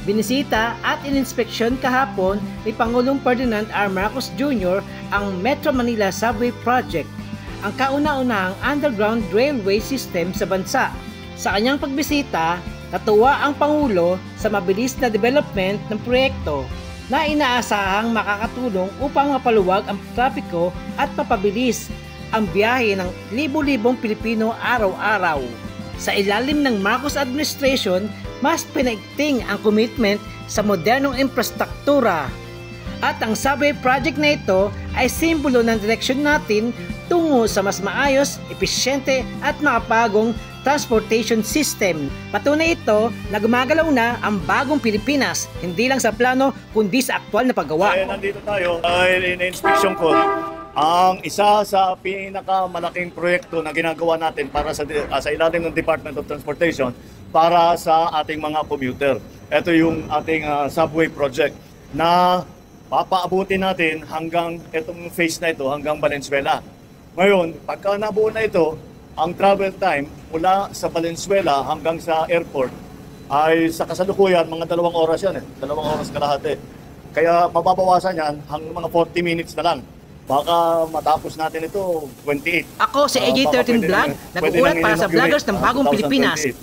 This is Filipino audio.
Binisita at ininspeksyon kahapon ni Pangulong Ferdinand R. Marcos Jr. ang Metro Manila Subway Project, ang kauna-unahang underground railway system sa bansa. Sa kanyang pagbisita, natuwa ang Pangulo sa mabilis na development ng proyekto na inaasahang makakatulong upang mapaluwag ang trapiko at mapabilis ang biyahe ng libo-libong Pilipino araw-araw. Sa ilalim ng Marcos administration, mas pinaigting ang commitment sa modernong infrastruktura. At ang subway project na ito ay simbolo ng direksyon natin tungo sa mas maayos, epesyente at makapagong transportation system. Patunay ito na gumagalaw na ang bagong Pilipinas, hindi lang sa plano kundi sa aktwal na paggawa. Nandito tayo dahil in-inspection ko ang isa sa pinakamalaking proyekto na ginagawa natin para sa ilalim ng Department of Transportation para sa ating mga commuter. Ito yung ating subway project na papaabutin natin hanggang itong phase na ito, hanggang Valenzuela. Ngayon, pagka nabuo na ito, ang travel time mula sa Valenzuela hanggang sa airport ay sa kasalukuyan mga 2 oras yan 2 oras kalahati. Kaya mababawasan yan hanggang mga 40 minutes na lang. Baka matapos natin ito 28. Ako si AJ13 Vlog, nag-uulat para sa Vloggers ng Bagong Pilipinas.